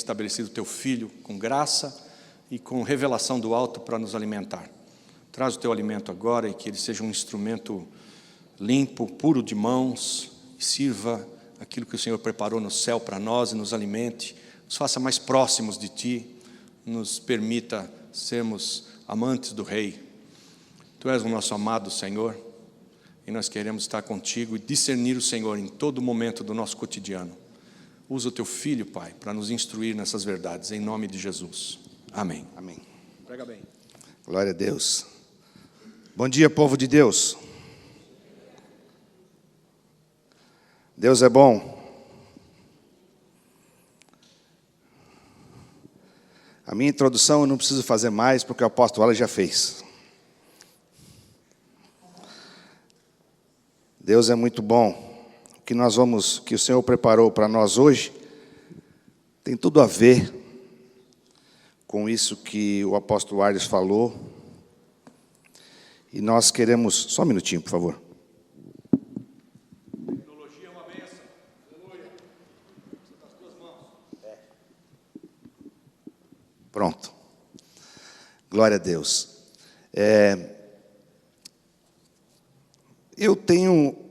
estabelecido teu Filho com graça e com revelação do alto para nos alimentar. Traz o teu alimento agora e que ele seja um instrumento limpo, puro de mãos, e sirva aquilo que o Senhor preparou no céu para nós e nos alimente, nos faça mais próximos de Ti, nos permita sermos amantes do Rei. Tu és o nosso amado Senhor e nós queremos estar contigo e discernir o Senhor em todo momento do nosso cotidiano. Usa o teu Filho, Pai, para nos instruir nessas verdades, em nome de Jesus. Amém. Amém. Prega bem. Glória a Deus. Bom dia, povo de Deus. Deus é bom. A minha introdução eu não preciso fazer mais, porque o apóstolo Alex já fez. Deus é muito bom. O que o Senhor preparou para nós hoje, tem tudo a ver com isso que o apóstolo Alex falou. E nós queremos... Só um minutinho, por favor. Tecnologia é uma bênção. Aleluia. Você está as tuas mãos. Pronto. Glória a Deus. Eu tenho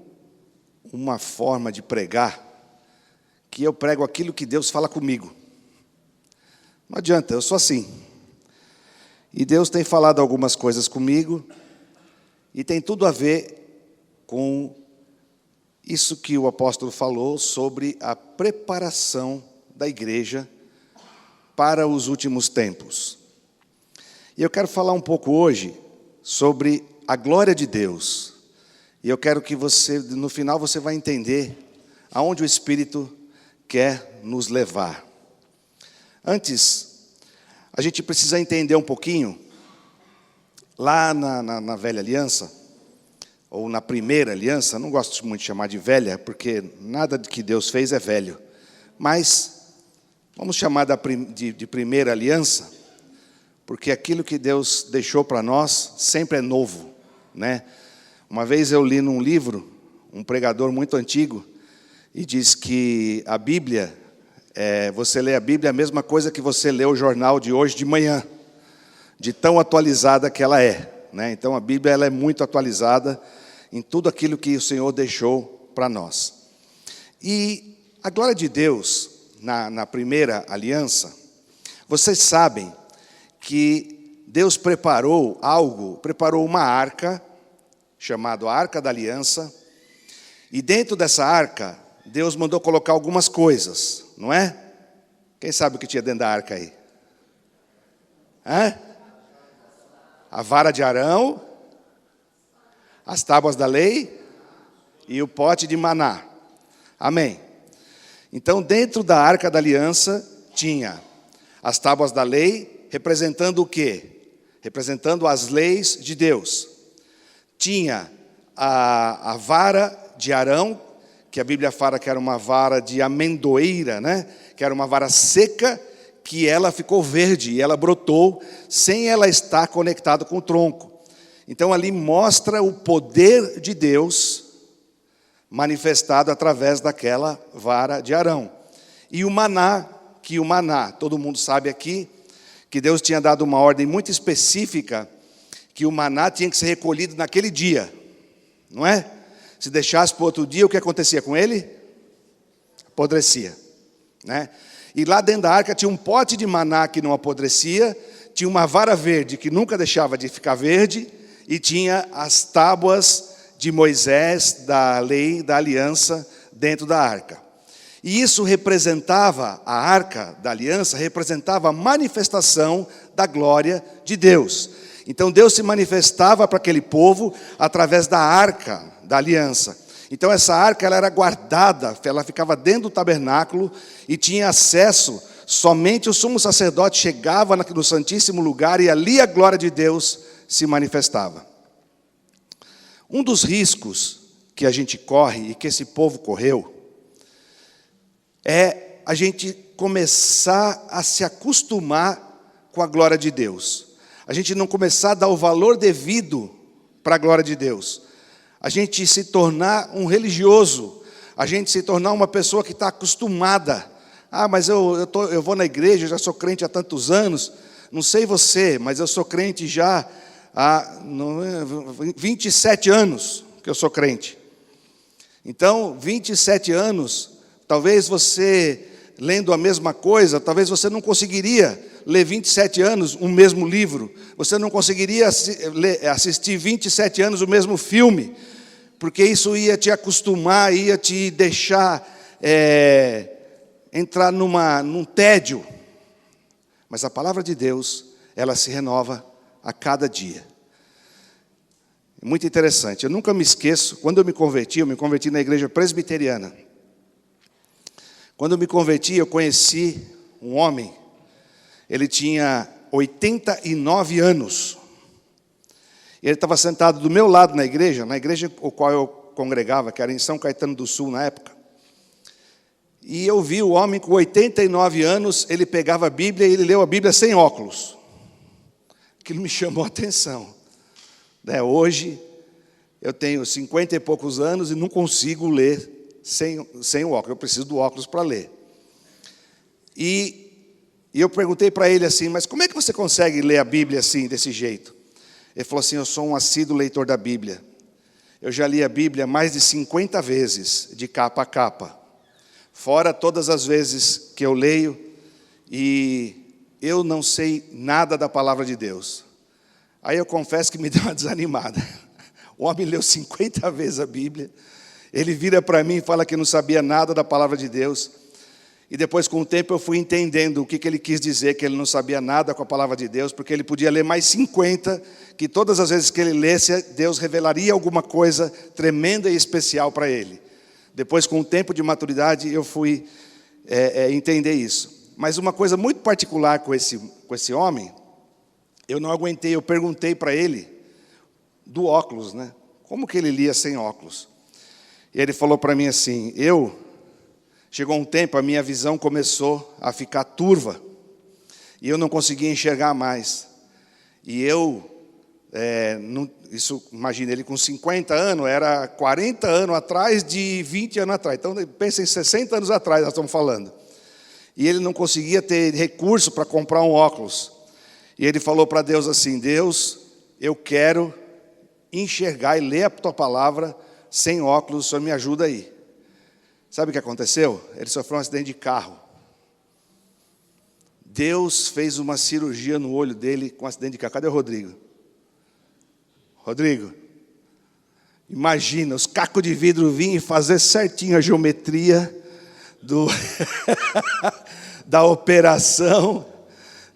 uma forma de pregar, que eu prego aquilo que Deus fala comigo. Não adianta, eu sou assim. E Deus tem falado algumas coisas comigo, e tem tudo a ver com isso que o apóstolo falou sobre a preparação da igreja para os últimos tempos. E eu quero falar um pouco hoje sobre a glória de Deus. E eu quero que você, no final, você vai entender aonde o Espírito quer nos levar. Antes, a gente precisa entender um pouquinho, lá na velha aliança, ou na primeira aliança, não gosto muito de chamar de velha, porque nada que Deus fez é velho. Mas, vamos chamar de primeira aliança, porque aquilo que Deus deixou para nós sempre é novo, né? Uma vez eu li num livro, um pregador muito antigo, e diz que a Bíblia, você lê a Bíblia é a mesma coisa que você lê o jornal de hoje de manhã, de tão atualizada que ela é, né? Então a Bíblia ela é muito atualizada em tudo aquilo que o Senhor deixou para nós. E a glória de Deus, na primeira aliança, vocês sabem que Deus preparou uma arca, chamado a Arca da Aliança, e dentro dessa arca, Deus mandou colocar algumas coisas, não é? Quem sabe o que tinha dentro da arca aí? A vara de Arão, as tábuas da lei e o pote de maná. Amém. Então, dentro da Arca da Aliança, tinha as tábuas da lei, representando o quê? Representando as leis de Deus. Tinha a vara de Arão, que a Bíblia fala que era uma vara de amendoeira, né? Que era uma vara seca, que ela ficou verde e ela brotou, sem ela estar conectada com o tronco. Então ali mostra o poder de Deus manifestado através daquela vara de Arão. E o maná, todo mundo sabe aqui, que Deus tinha dado uma ordem muito específica, que o maná tinha que ser recolhido naquele dia, não é? Se deixasse para outro dia, o que acontecia com ele? Apodrecia, né? E lá dentro da arca tinha um pote de maná que não apodrecia, tinha uma vara verde que nunca deixava de ficar verde, e tinha as tábuas de Moisés, da lei, da aliança, dentro da arca. E isso representava, a arca da aliança, representava a manifestação da glória de Deus. Então Deus se manifestava para aquele povo através da arca da aliança. Então essa arca ela era guardada, ela ficava dentro do tabernáculo e tinha acesso, somente o sumo sacerdote chegava no Santíssimo Lugar e ali a glória de Deus se manifestava. Um dos riscos que a gente corre e que esse povo correu é a gente começar a se acostumar com a glória de Deus. A gente não começar a dar o valor devido para a glória de Deus. A gente se tornar um religioso. A gente se tornar uma pessoa que está acostumada Ah, mas eu vou na igreja, eu já sou crente há tantos anos. Não sei você, mas eu sou crente já há 27 anos que eu sou crente. Então, 27 anos, talvez você, lendo a mesma coisa, talvez você não conseguiria ler 27 anos o mesmo livro. Você não conseguiria assistir 27 anos o mesmo filme, porque isso ia te acostumar, ia te deixar entrar num tédio. Mas a palavra de Deus, ela se renova a cada dia. Muito interessante. Eu nunca me esqueço, quando eu me converti na igreja presbiteriana. Quando eu me converti, eu conheci um homem. Ele tinha 89 anos. Ele estava sentado do meu lado na igreja o qual eu congregava, que era em São Caetano do Sul na época. E eu vi o homem com 89 anos, ele pegava a Bíblia e ele leu a Bíblia sem óculos. Aquilo me chamou a atenção. Hoje, eu tenho 50 e poucos anos e não consigo ler sem o óculos. Eu preciso do óculos para ler. E eu perguntei para ele assim, mas como é que você consegue ler a Bíblia assim, desse jeito? Ele falou assim, eu sou um assíduo leitor da Bíblia. Eu já li a Bíblia mais de 50 vezes, de capa a capa. Fora todas as vezes que eu leio e eu não sei nada da palavra de Deus. Aí eu confesso que me deu uma desanimada. O homem leu 50 vezes a Bíblia. Ele vira para mim e fala que não sabia nada da palavra de Deus. E depois, com o tempo, eu fui entendendo o que ele quis dizer, que ele não sabia nada com a palavra de Deus, porque ele podia ler mais 50, que todas as vezes que ele lesse, Deus revelaria alguma coisa tremenda e especial para ele. Depois, com o tempo de maturidade, eu fui entender isso. Mas uma coisa muito particular com esse homem, eu não aguentei, eu perguntei para ele do óculos, né? Como que ele lia sem óculos? E ele falou para mim assim, chegou um tempo, a minha visão começou a ficar turva, e eu não conseguia enxergar mais. E imagina, ele com 50 anos, era 40 anos atrás de 20 anos atrás. Então, pensa em 60 anos atrás, nós estamos falando. E ele não conseguia ter recurso para comprar um óculos. E ele falou para Deus assim, Deus, eu quero enxergar e ler a tua palavra sem óculos, o Senhor me ajuda aí. Sabe o que aconteceu? Ele sofreu um acidente de carro. Deus fez uma cirurgia no olho dele com um acidente de carro. Cadê o Rodrigo? Rodrigo, imagina, os cacos de vidro vinham e fazer certinho a geometria da operação,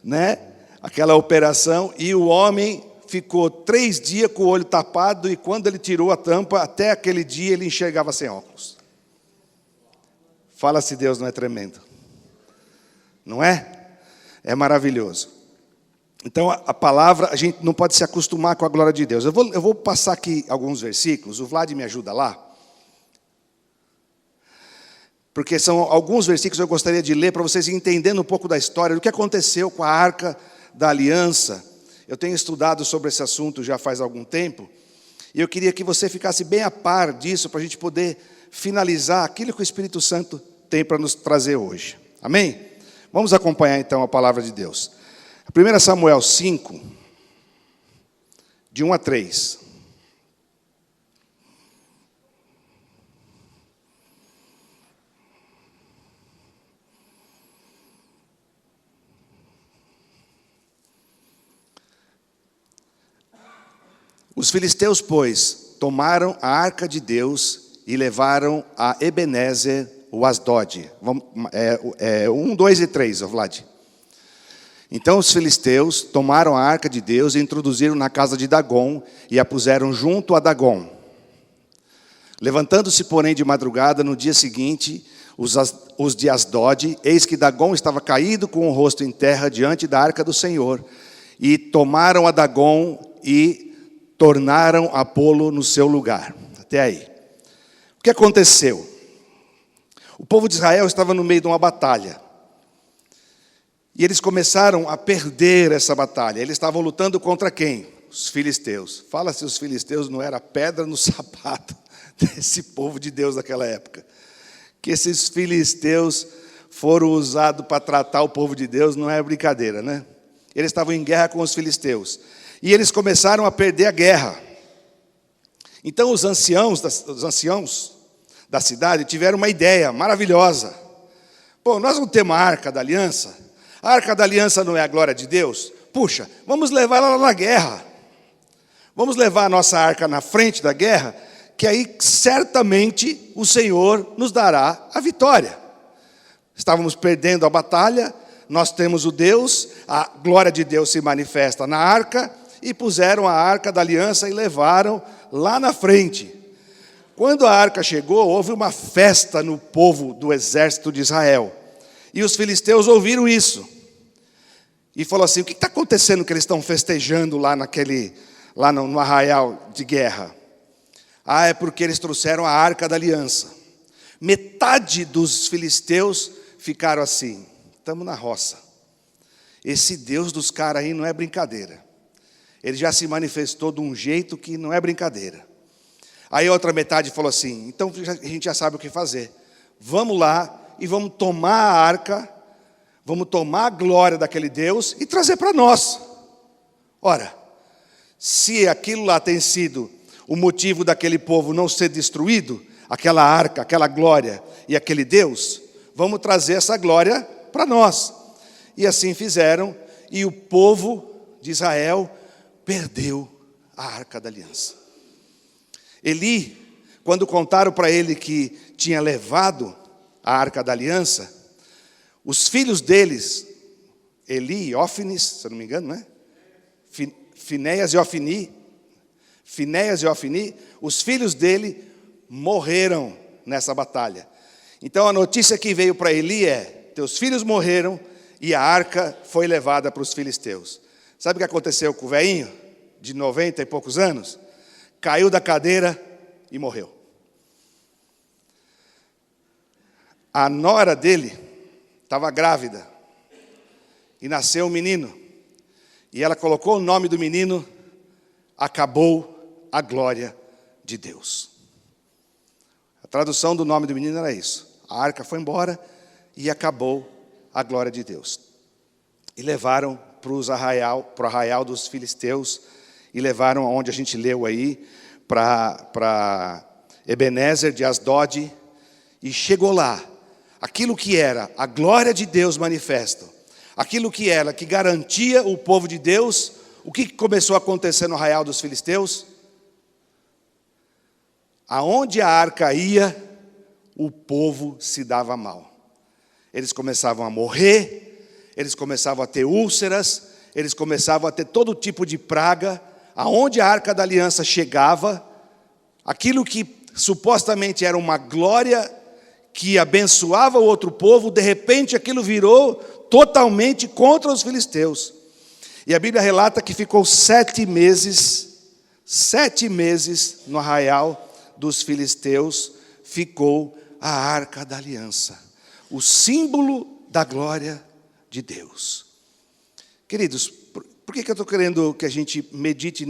né? Aquela operação, e o homem ficou 3 dias com o olho tapado, e quando ele tirou a tampa, até aquele dia ele enxergava sem óculos. Fala se Deus não é tremendo. Não é? É maravilhoso. Então, a palavra, a gente não pode se acostumar com a glória de Deus. Eu vou passar aqui alguns versículos, o Vlad me ajuda lá. Porque são alguns versículos que eu gostaria de ler para vocês entenderem um pouco da história, do que aconteceu com a Arca da Aliança. Eu tenho estudado sobre esse assunto já faz algum tempo, e eu queria que você ficasse bem a par disso, para a gente poder finalizar aquilo que o Espírito Santo tem para nos trazer hoje. Amém? Vamos acompanhar então a palavra de Deus. 1 Samuel 5, de 1 a 3. Os filisteus, pois, tomaram a arca de Deus e levaram a Ebenezer, o Asdod. 1, 2 e 3, Vlad. Então os filisteus tomaram a arca de Deus e introduziram na casa de Dagom e a puseram junto a Dagom. Levantando-se, porém, de madrugada, no dia seguinte, os de Asdod, eis que Dagom estava caído com o rosto em terra diante da arca do Senhor, e tomaram a Dagom e tornaram a pô-lo no seu lugar. Até aí. O que aconteceu? O povo de Israel estava no meio de uma batalha. E eles começaram a perder essa batalha. Eles estavam lutando contra quem? Os filisteus. Fala se os filisteus não eram pedra no sapato desse povo de Deus daquela época. Que esses filisteus foram usados para tratar o povo de Deus, não é brincadeira, né? Eles estavam em guerra com os filisteus. E eles começaram a perder a guerra. Então os anciãos da cidade tiveram uma ideia maravilhosa. Pô, nós não temos a Arca da Aliança? A Arca da Aliança não é a glória de Deus? Puxa, vamos levar ela na guerra. Vamos levar a nossa arca na frente da guerra, que aí certamente o Senhor nos dará a vitória. Estávamos perdendo a batalha, nós temos o Deus, a glória de Deus se manifesta na arca, e puseram a Arca da Aliança e levaram lá na frente. Quando a arca chegou, houve uma festa no povo do exército de Israel. E os filisteus ouviram isso. E falou assim: o que está acontecendo que eles estão festejando lá no arraial de guerra? Ah, é porque eles trouxeram a Arca da Aliança. Metade dos filisteus ficaram assim: estamos na roça. Esse Deus dos caras aí não é brincadeira. Ele já se manifestou de um jeito que não é brincadeira. Aí a outra metade falou assim: então a gente já sabe o que fazer. Vamos lá e vamos tomar a arca, vamos tomar a glória daquele Deus e trazer para nós. Ora, se aquilo lá tem sido o motivo daquele povo não ser destruído, aquela arca, aquela glória e aquele Deus, vamos trazer essa glória para nós. E assim fizeram, e o povo de Israel perdeu a Arca da Aliança. Eli, quando contaram para ele que tinha levado a Arca da Aliança, os filhos deles, Eli e Ófines, se eu não me engano, não é? Finéias e Ofni, os filhos dele morreram nessa batalha. Então a notícia que veio para Eli é: teus filhos morreram e a arca foi levada para os filisteus. Sabe o que aconteceu com o velhinho, de 90 e poucos anos? Caiu da cadeira e morreu. A nora dele estava grávida e nasceu um menino. E ela colocou o nome do menino: Acabou a Glória de Deus. A tradução do nome do menino era isso: a arca foi embora e acabou a glória de Deus. E levaram para o arraial dos filisteus, e levaram aonde a gente leu aí, para Ebenezer de Asdod, e chegou lá, aquilo que era a glória de Deus manifesta, aquilo que era, que garantia o povo de Deus. O que começou a acontecer no arraial dos filisteus? Aonde a arca ia, o povo se dava mal. Eles começavam a morrer, eles começavam a ter úlceras, eles começavam a ter todo tipo de praga. Aonde a Arca da Aliança chegava, aquilo que supostamente era uma glória que abençoava o outro povo, de repente aquilo virou totalmente contra os filisteus. E a Bíblia relata que ficou 7 meses no arraial dos filisteus, ficou a Arca da Aliança, o símbolo da glória de Deus. Queridos, por que eu estou querendo que a gente medite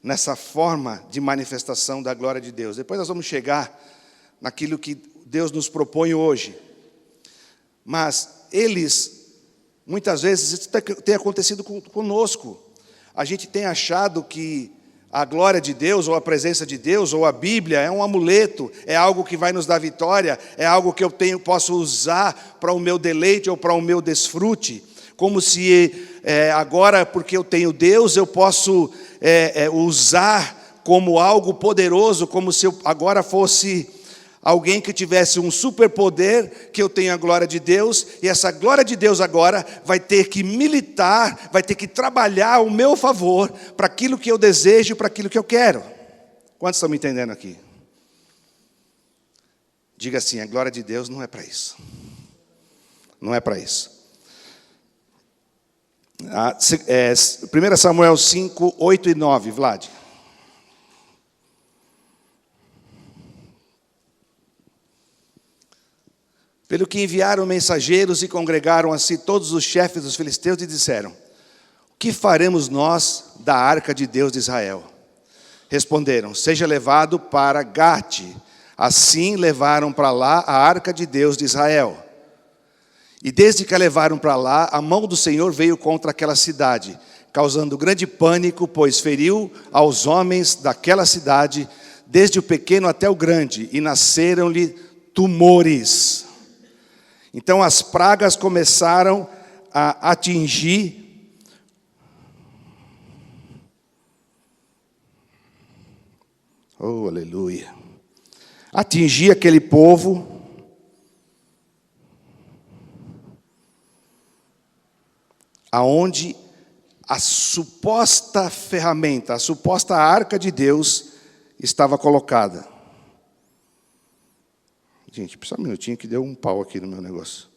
nessa forma de manifestação da glória de Deus? Depois nós vamos chegar naquilo que Deus nos propõe hoje. Mas muitas vezes, isso tem acontecido conosco. A gente tem achado que a glória de Deus, ou a presença de Deus, ou a Bíblia é um amuleto, é algo que vai nos dar vitória, é algo que posso usar para o meu deleite ou para o meu desfrute, como se agora, porque eu tenho Deus, eu posso usar como algo poderoso, como se eu agora fosse alguém que tivesse um superpoder, que eu tenho a glória de Deus, e essa glória de Deus agora vai ter que militar, vai ter que trabalhar ao meu favor, para aquilo que eu desejo, para aquilo que eu quero. Quantos estão me entendendo aqui? Diga assim: a glória de Deus não é para isso. Não é para isso. 1 Samuel 5, 8 e 9, Vlad. Pelo que enviaram mensageiros e congregaram a si todos os chefes dos filisteus e disseram: o que faremos nós da arca de Deus de Israel? Responderam: seja levado para Gate. Assim levaram para lá a arca de Deus de Israel. E desde que a levaram para lá, a mão do Senhor veio contra aquela cidade, causando grande pânico, pois feriu aos homens daquela cidade, desde o pequeno até o grande, e nasceram-lhe tumores. Então as pragas começaram a atingir oh, aleluia. Atingir aquele povo. Aonde a suposta ferramenta, a suposta arca de Deus estava colocada. Gente, só um minutinho que deu um pau aqui no meu negócio.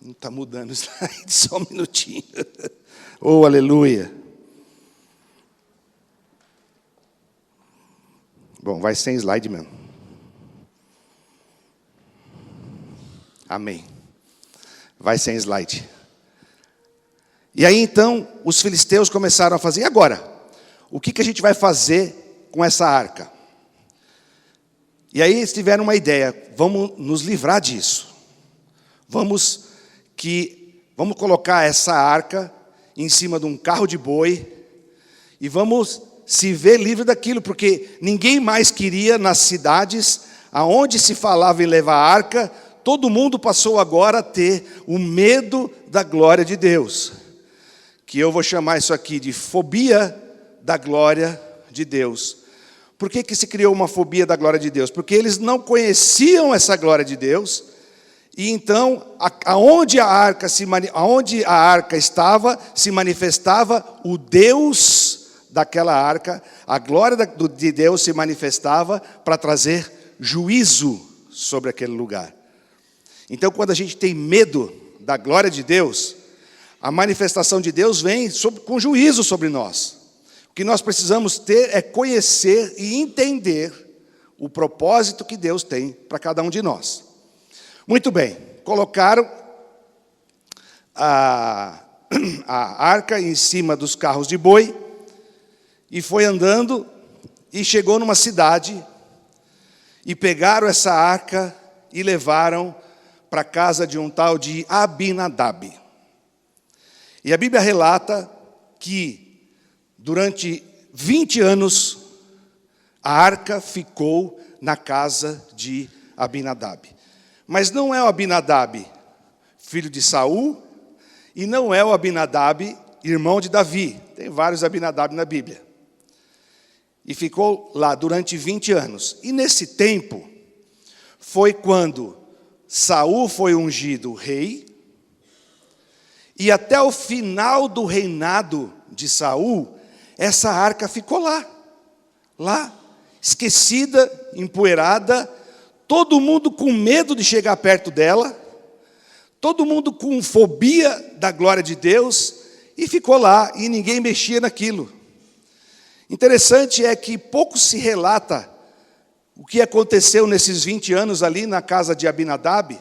Não está mudando o slide, só um minutinho. Oh, aleluia. Bom, vai sem slide mesmo. Amém. Vai sem slide. E aí então, os filisteus começaram a fazer, e agora? O que a gente vai fazer com essa arca? E aí eles tiveram uma ideia, vamos nos livrar disso. Vamos colocar essa arca em cima de um carro de boi, e vamos se ver livre daquilo, porque ninguém mais queria nas cidades, aonde se falava em levar a arca, todo mundo passou agora a ter o medo da glória de Deus. Que eu vou chamar isso aqui de fobia da glória de Deus. Por que se criou uma fobia da glória de Deus? Porque eles não conheciam essa glória de Deus, e então, aonde a arca estava, se manifestava o Deus daquela arca, a glória de Deus se manifestava para trazer juízo sobre aquele lugar. Então, quando a gente tem medo da glória de Deus, a manifestação de Deus vem com juízo sobre nós. O que nós precisamos ter é conhecer e entender o propósito que Deus tem para cada um de nós. Muito bem, colocaram a arca em cima dos carros de boi, e foi andando, e chegou numa cidade, e pegaram essa arca, e levaram para a casa de um tal de Abinadab. E a Bíblia relata que, durante 20 anos, a arca ficou na casa de Abinadab. Mas não é o Abinadab, filho de Saul, e não é o Abinadab, irmão de Davi. Tem vários Abinadab na Bíblia. E ficou lá durante 20 anos. E nesse tempo, foi quando Saul foi ungido rei, e até o final do reinado de Saul, essa arca ficou lá, esquecida, empoeirada, todo mundo com medo de chegar perto dela, todo mundo com fobia da glória de Deus, e ficou lá, e ninguém mexia naquilo. Interessante é que pouco se relata o que aconteceu nesses 20 anos ali na casa de Abinadab,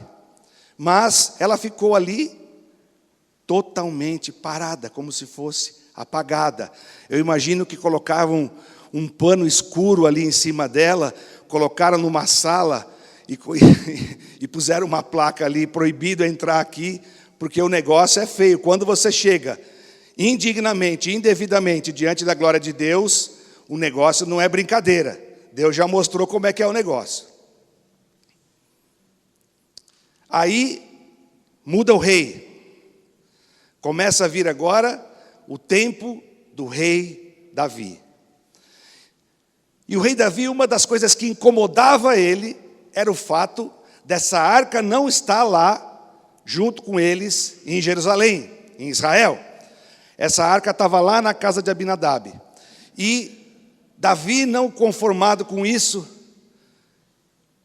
mas ela ficou ali totalmente parada, como se fosse apagada. Eu imagino que colocavam um pano escuro ali em cima dela, colocaram numa sala e puseram uma placa ali, proibido entrar aqui, porque o negócio é feio. Quando você chega indignamente, indevidamente diante da glória de Deus, o negócio não é brincadeira. Deus já mostrou como é que é o negócio. Aí muda o rei. Começa a vir agora o tempo do rei Davi. E o rei Davi, uma das coisas que incomodava ele era o fato dessa arca não estar lá junto com eles em Jerusalém, em Israel. Essa arca estava lá na casa de Abinadab. E Davi, não conformado com isso,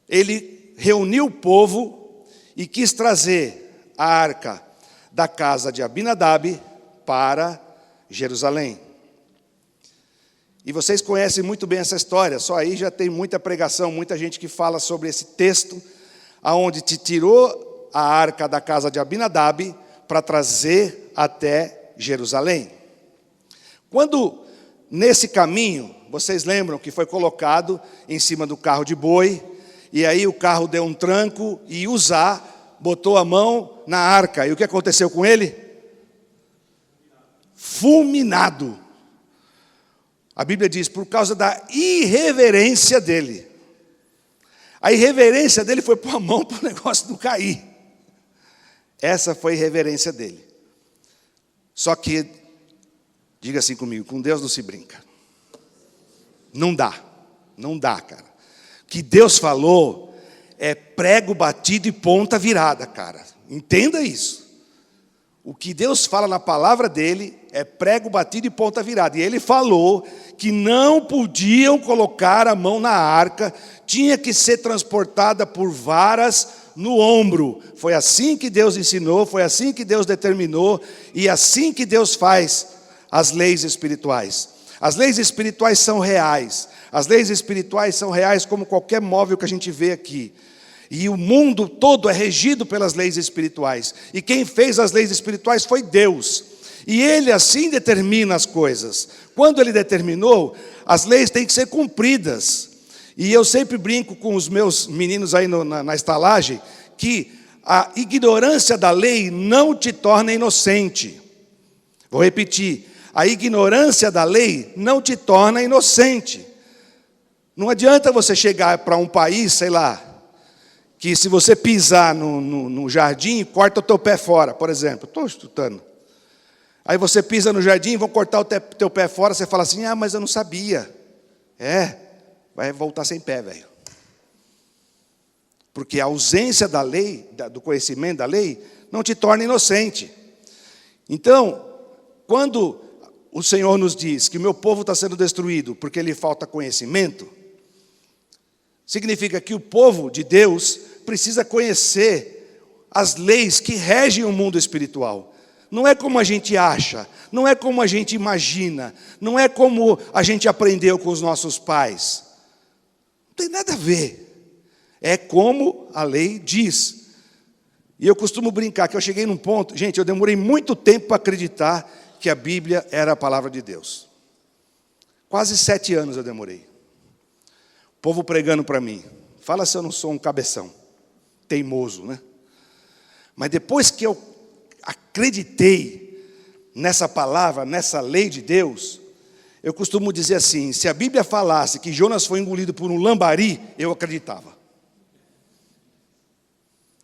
ele reuniu o povo e quis trazer a arca da casa de Abinadab para Jerusalém. E vocês conhecem muito bem essa história, só aí já tem muita pregação, muita gente que fala sobre esse texto, aonde te tirou a arca da casa de Abinadab para trazer até Jerusalém. Quando, nesse caminho, vocês lembram que foi colocado em cima do carro de boi, e aí o carro deu um tranco, e Uzá botou a mão na arca. E o que aconteceu com ele? Fulminado. A Bíblia diz, por causa da irreverência dele. A irreverência dele foi pôr a mão para o negócio não cair. Essa foi a irreverência dele. Só que, diga assim comigo, com Deus não se brinca. Não dá, cara. O que Deus falou é prego batido e ponta virada, cara. Entenda isso. O que Deus fala na palavra dele é prego batido e ponta virada. E ele falou que não podiam colocar a mão na arca, tinha que ser transportada por varas no ombro. Foi assim que Deus ensinou, foi assim que Deus determinou, e assim que Deus faz as leis espirituais. As leis espirituais são reais. As leis espirituais são reais como qualquer móvel que a gente vê aqui. E o mundo todo é regido pelas leis espirituais. E quem fez as leis espirituais foi Deus. E Ele assim determina as coisas. Quando Ele determinou, as leis têm que ser cumpridas. E eu sempre brinco com os meus meninos aí na estalagem, que a ignorância da lei não te torna inocente. Vou repetir. A ignorância da lei não te torna inocente. Não adianta você chegar para um país, sei lá, que se você pisar no jardim, corta o teu pé fora, por exemplo. Estou estudando. Aí você pisa no jardim, vão cortar o teu pé fora, você fala assim, mas eu não sabia. Vai voltar sem pé, velho. Porque a ausência da lei, do conhecimento da lei, não te torna inocente. Então, quando o Senhor nos diz que o meu povo está sendo destruído porque lhe falta conhecimento, significa que o povo de Deus precisa conhecer as leis que regem o mundo espiritual. Não é como a gente acha, não é como a gente imagina, não é como a gente aprendeu com os nossos pais. Não tem nada a ver. É como a lei diz. E eu costumo brincar que eu cheguei num ponto, gente, eu demorei muito tempo para acreditar que a Bíblia era a palavra de Deus. Quase 7 anos eu demorei. O povo pregando para mim. Fala se eu não sou um cabeção. Teimoso, né? Mas depois que eu acreditei nessa palavra, nessa lei de Deus, eu costumo dizer assim, se a Bíblia falasse que Jonas foi engolido por um lambari, eu acreditava.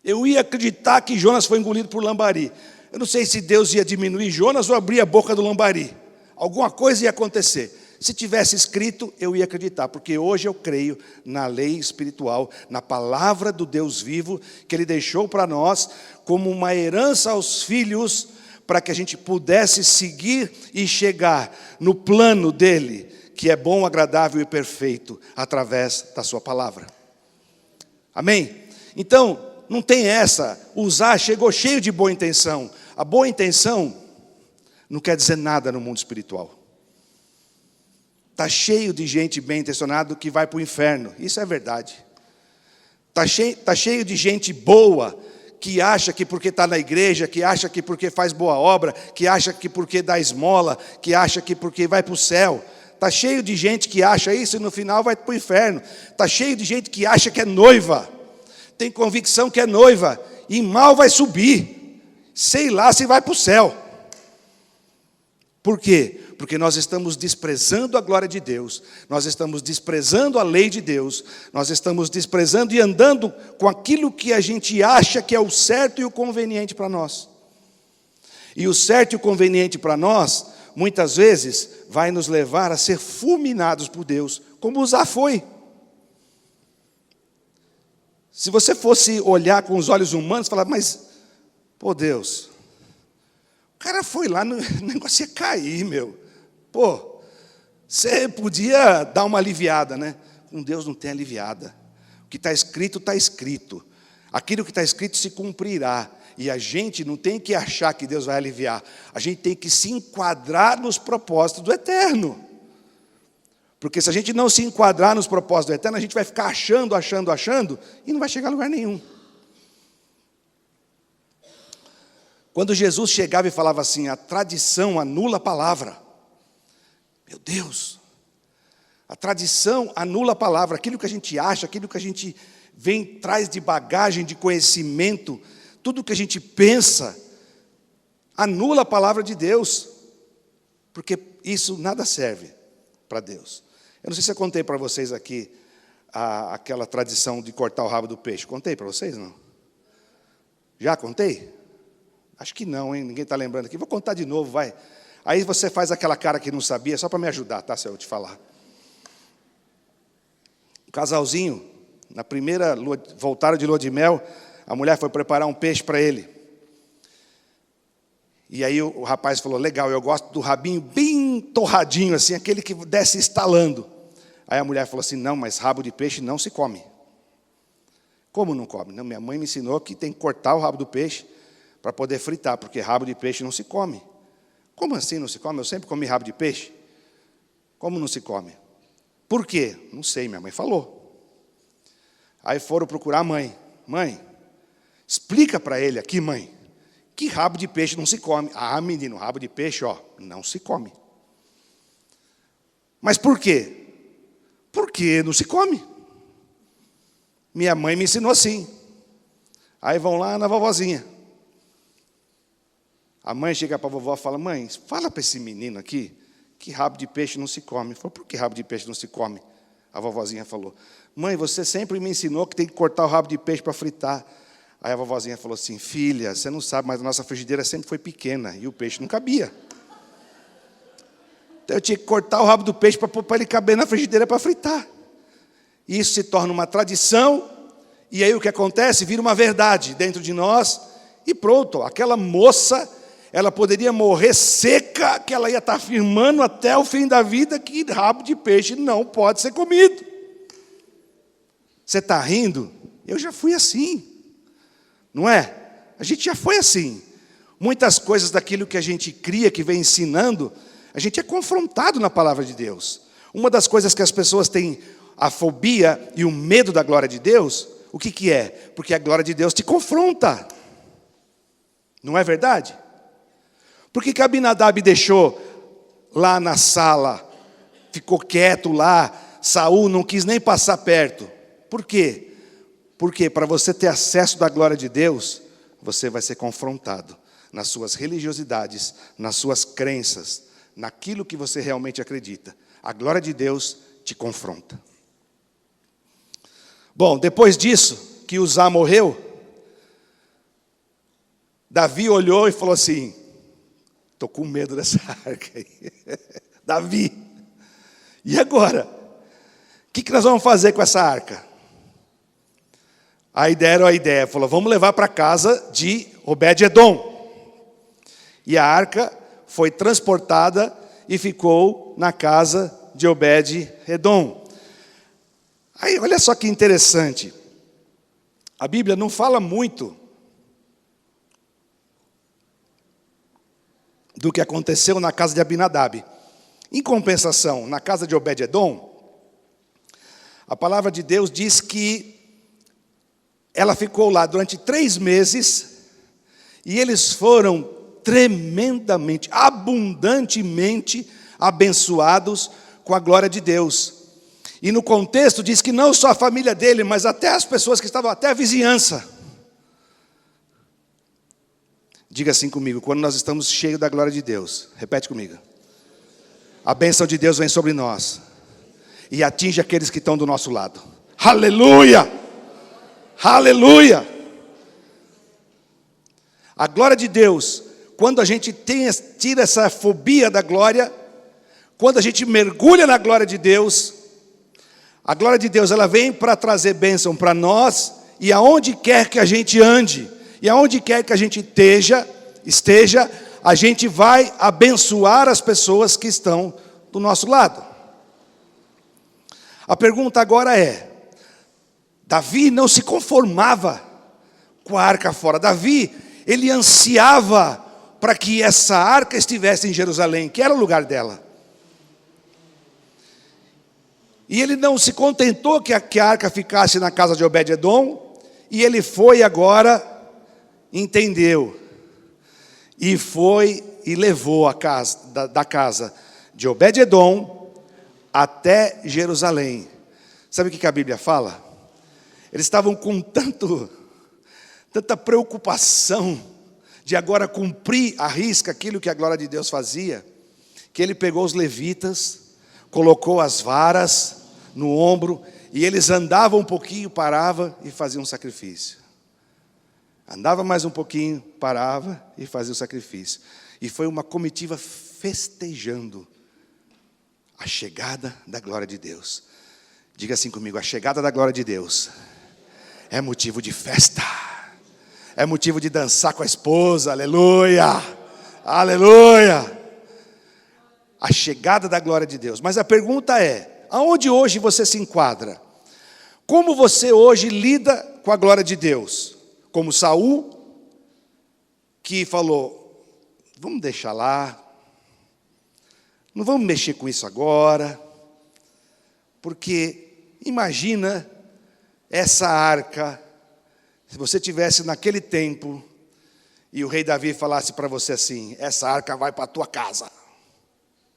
Eu ia acreditar que Jonas foi engolido por lambari. Eu não sei se Deus ia diminuir Jonas ou abrir a boca do lambari. Alguma coisa ia acontecer. Se tivesse escrito, eu ia acreditar, porque hoje eu creio na lei espiritual, na palavra do Deus vivo, que Ele deixou para nós como uma herança aos filhos, para que a gente pudesse seguir e chegar no plano dEle, que é bom, agradável e perfeito, através da sua palavra. Amém? Então, não tem essa, Uzá chegou cheio de boa intenção. A boa intenção não quer dizer nada no mundo espiritual. Está cheio de gente bem intencionada que vai para o inferno. Isso é verdade. Está cheio de gente boa que acha que porque está na igreja, que acha que porque faz boa obra, que acha que porque dá esmola, que acha que porque vai para o céu. Está cheio de gente que acha isso e no final vai para o inferno. Está cheio de gente que acha que é noiva. Tem convicção que é noiva e mal vai subir. Sei lá se vai para o céu. Por quê? Porque nós estamos desprezando a glória de Deus, nós estamos desprezando a lei de Deus, nós estamos desprezando e andando com aquilo que a gente acha que é o certo e o conveniente para nós. E o certo e o conveniente para nós, muitas vezes, vai nos levar a ser fulminados por Deus, como Uzá foi. Se você fosse olhar com os olhos humanos, falar, mas, pô Deus, o cara foi lá, o negócio ia cair, meu. Pô, você podia dar uma aliviada, né? Com Deus não tem aliviada. O que está escrito, está escrito. Aquilo que está escrito se cumprirá. E a gente não tem que achar que Deus vai aliviar. A gente tem que se enquadrar nos propósitos do eterno. Porque se a gente não se enquadrar nos propósitos do eterno, a gente vai ficar achando, e não vai chegar a lugar nenhum. Quando Jesus chegava e falava assim, a tradição anula a palavra. Meu Deus, a tradição anula a palavra. Aquilo que a gente acha, aquilo que a gente traz de bagagem, de conhecimento, tudo que a gente pensa, anula a palavra de Deus. Porque isso nada serve para Deus. Eu não sei se eu contei para vocês aqui aquela tradição de cortar o rabo do peixe. Contei para vocês, não? Já contei? Acho que não, hein? Ninguém está lembrando aqui. Vou contar de novo, vai. Aí você faz aquela cara que não sabia, só para me ajudar, tá? Se eu te falar. O casalzinho, na primeira voltaram de lua de mel, a mulher foi preparar um peixe para ele. E aí o rapaz falou, legal, eu gosto do rabinho bem torradinho, assim, aquele que desce estalando. Aí a mulher falou assim, não, mas rabo de peixe não se come. Como não come? Não, minha mãe me ensinou que tem que cortar o rabo do peixe para poder fritar, porque rabo de peixe não se come. Como assim não se come? Eu sempre comi rabo de peixe. Como não se come? Por quê? Não sei, minha mãe falou. Aí foram procurar a mãe. Mãe, explica para ele aqui, mãe, que rabo de peixe não se come. Ah, menino, rabo de peixe, ó, não se come. Mas por quê? Porque não se come. Minha mãe me ensinou assim. Aí vão lá na vovozinha. A mãe chega para a vovó e fala, mãe, fala para esse menino aqui que rabo de peixe não se come. Falou, por que rabo de peixe não se come? A vovozinha falou, mãe, você sempre me ensinou que tem que cortar o rabo de peixe para fritar. Aí a vovozinha falou assim, filha, você não sabe, mas a nossa frigideira sempre foi pequena e o peixe não cabia. Então eu tinha que cortar o rabo do peixe para ele caber na frigideira para fritar. E isso se torna uma tradição, e aí o que acontece? Vira uma verdade dentro de nós, e pronto, aquela moça, ela poderia morrer seca, que ela ia estar afirmando até o fim da vida que rabo de peixe não pode ser comido. Você está rindo? Eu já fui assim. Não é? A gente já foi assim. Muitas coisas daquilo que a gente cria, que vem ensinando, a gente é confrontado na palavra de Deus. Uma das coisas que as pessoas têm a fobia e o medo da glória de Deus, o que é? Porque a glória de Deus te confronta. Não é verdade? Por que Abinadab deixou lá na sala, ficou quieto lá, Saul não quis nem passar perto? Por quê? Porque para você ter acesso da glória de Deus, você vai ser confrontado nas suas religiosidades, nas suas crenças, naquilo que você realmente acredita. A glória de Deus te confronta. Bom, depois disso, que Uzá morreu, Davi olhou e falou assim, estou com medo dessa arca aí. Davi, e agora? O que nós vamos fazer com essa arca? Aí deram a ideia, falou, vamos levar para a casa de Obed-edom. E a arca foi transportada e ficou na casa de Obed-edom. Aí, olha só que interessante. A Bíblia não fala muito do que aconteceu na casa de Abinadab. Em compensação, na casa de Obed-edom, a palavra de Deus diz que ela ficou lá durante 3 meses, e eles foram tremendamente, abundantemente abençoados com a glória de Deus. E no contexto diz que não só a família dele, mas até as pessoas que estavam, até a vizinhança. Diga assim comigo, quando nós estamos cheios da glória de Deus, repete comigo. A bênção de Deus vem sobre nós e atinge aqueles que estão do nosso lado. Aleluia! Aleluia! A glória de Deus, quando a gente tira essa fobia da glória, quando a gente mergulha na glória de Deus, a glória de Deus ela vem para trazer bênção para nós, e aonde quer que a gente ande, e aonde quer que a gente esteja, a gente vai abençoar as pessoas que estão do nosso lado. A pergunta agora é, Davi não se conformava com a arca fora. Davi, ele ansiava para que essa arca estivesse em Jerusalém, que era o lugar dela. E ele não se contentou que a arca ficasse na casa de Obed-edom, e ele foi agora, entendeu, e foi e levou a casa, da casa de Obed-edom até Jerusalém. Sabe o que a Bíblia fala? Eles estavam com tanta preocupação de agora cumprir à risca aquilo que a glória de Deus fazia, que ele pegou os levitas, colocou as varas no ombro, e eles andavam um pouquinho, parava e faziam um sacrifício. Andava mais um pouquinho, parava e fazia o sacrifício. E foi uma comitiva festejando a chegada da glória de Deus. Diga assim comigo: a chegada da glória de Deus é motivo de festa, é motivo de dançar com a esposa, aleluia, aleluia. A chegada da glória de Deus. Mas a pergunta é: aonde hoje você se enquadra? Como você hoje lida com a glória de Deus? Como Saul, que falou: vamos deixar lá, não vamos mexer com isso agora, porque imagina essa arca, se você tivesse naquele tempo, e o rei Davi falasse para você assim: essa arca vai para a tua casa.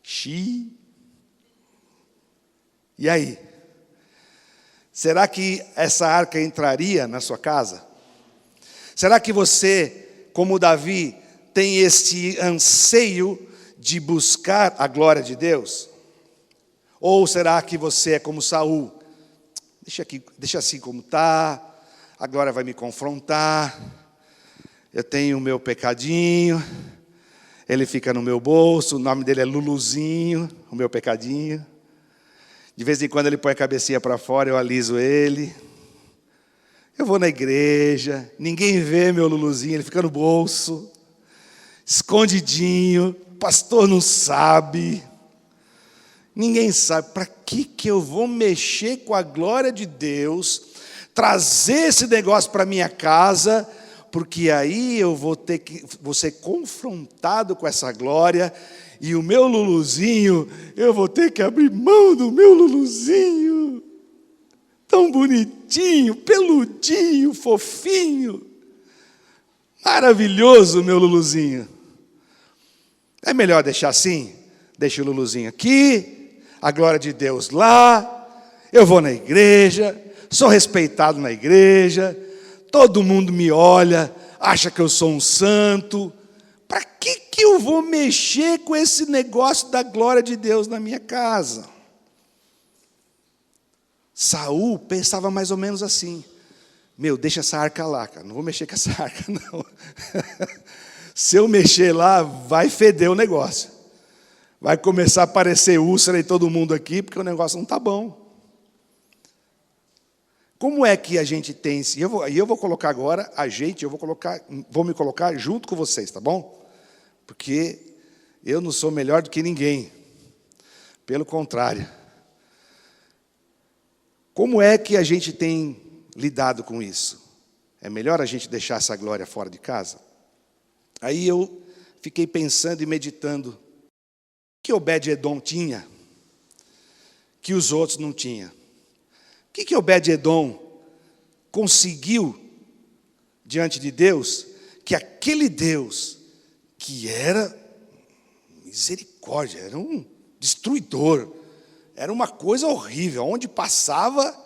Xiii. E aí? Será que essa arca entraria na sua casa? Será que você, como Davi, tem esse anseio de buscar a glória de Deus? Ou será que você é como Saul? Deixa assim como está, a glória vai me confrontar, eu tenho o meu pecadinho, ele fica no meu bolso, o nome dele é Luluzinho, o meu pecadinho. De vez em quando ele põe a cabecinha para fora, eu aliso ele. Eu vou na igreja, ninguém vê meu Luluzinho, ele fica no bolso, escondidinho, o pastor não sabe. Ninguém sabe. Para que eu vou mexer com a glória de Deus, trazer esse negócio para minha casa, porque aí eu vou ser confrontado com essa glória, e o meu Luluzinho, eu vou ter que abrir mão do meu Luluzinho, tão bonitinho, peludinho, fofinho, maravilhoso meu Luluzinho. É melhor deixar assim? Deixa o Luluzinho aqui, a glória de Deus lá, eu vou na igreja, sou respeitado na igreja, todo mundo me olha, acha que eu sou um santo. Para que eu vou mexer com esse negócio da glória de Deus na minha casa? Saul pensava mais ou menos assim: deixa essa arca lá, cara, não vou mexer com essa arca não. Se eu mexer lá, vai feder o negócio. Vai começar a aparecer úlcera em todo mundo aqui, porque o negócio não está bom. Como é que a gente tem... eu vou colocar agora vou me colocar junto com vocês, tá bom? Porque eu não sou melhor do que ninguém. Pelo contrário. Como é que a gente tem lidado com isso? É melhor a gente deixar essa glória fora de casa? Aí eu fiquei pensando e meditando. O que Obed-edom tinha que os outros não tinham? O que Obed-edom conseguiu diante de Deus, que aquele Deus, que era misericórdia, era um destruidor, era uma coisa horrível, onde passava,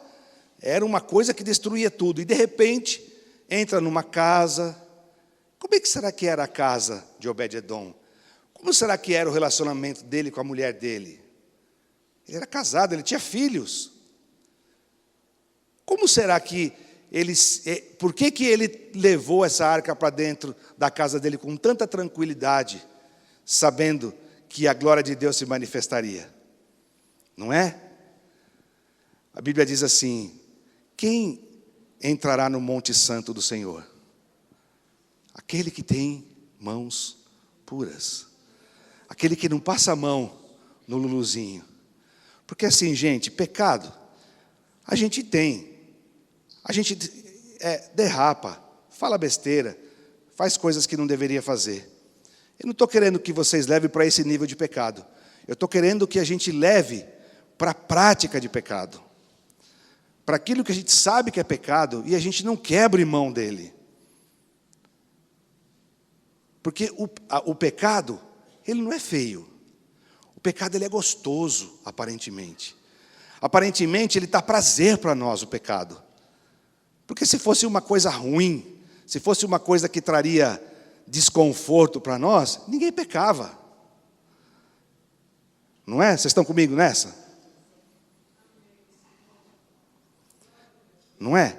era uma coisa que destruía tudo, e de repente, entra numa casa. Como é que será que era a casa de Obed-edom? Como será que era o relacionamento dele com a mulher dele? Ele era casado, ele tinha filhos. Como será que por que ele levou essa arca para dentro da casa dele com tanta tranquilidade, sabendo que a glória de Deus se manifestaria? Não é? A Bíblia diz assim: quem entrará no Monte Santo do Senhor? Aquele que tem mãos puras. Aquele que não passa a mão no Luluzinho. Porque assim, gente, pecado, a gente tem. A gente derrapa, fala besteira, faz coisas que não deveria fazer. Eu não estou querendo que vocês levem para esse nível de pecado. Eu estou querendo que a gente leve para a prática de pecado. Para aquilo que a gente sabe que é pecado e a gente não quebre mão dele. Porque o pecado, ele não é feio. O pecado ele é gostoso, aparentemente. Aparentemente ele dá prazer para nós, o pecado. Porque se fosse uma coisa ruim, se fosse uma coisa que traria desconforto para nós, ninguém pecava. Não é? Vocês estão comigo nessa? Não é?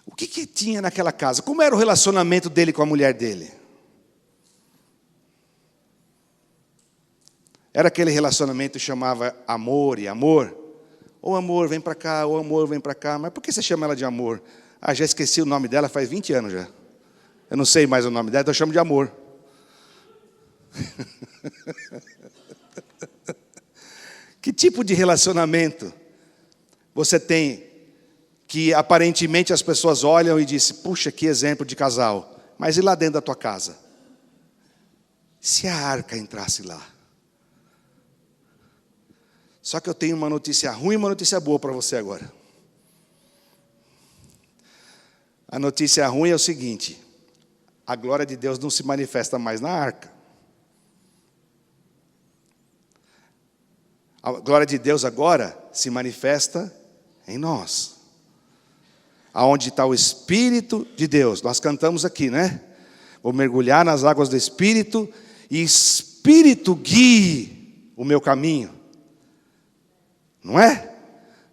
O que tinha naquela casa? Como era o relacionamento dele com a mulher dele? Era aquele relacionamento que chamava amor e amor? Ou amor, vem para cá, ou amor, vem para cá. Mas por que você chama ela de amor? Ah, já esqueci o nome dela faz 20 anos já. Eu não sei mais o nome dela, então eu chamo de amor. Que tipo de relacionamento você tem que aparentemente as pessoas olham e dizem, puxa, que exemplo de casal. Mas e lá dentro da tua casa? Se a arca entrasse lá? Só que eu tenho uma notícia ruim e uma notícia boa para você agora. A notícia ruim é o seguinte: a glória de Deus não se manifesta mais na arca. A glória de Deus agora se manifesta em nós. Aonde está o Espírito de Deus. Nós cantamos aqui, né? Vou mergulhar nas águas do Espírito e Espírito guie o meu caminho. Não é?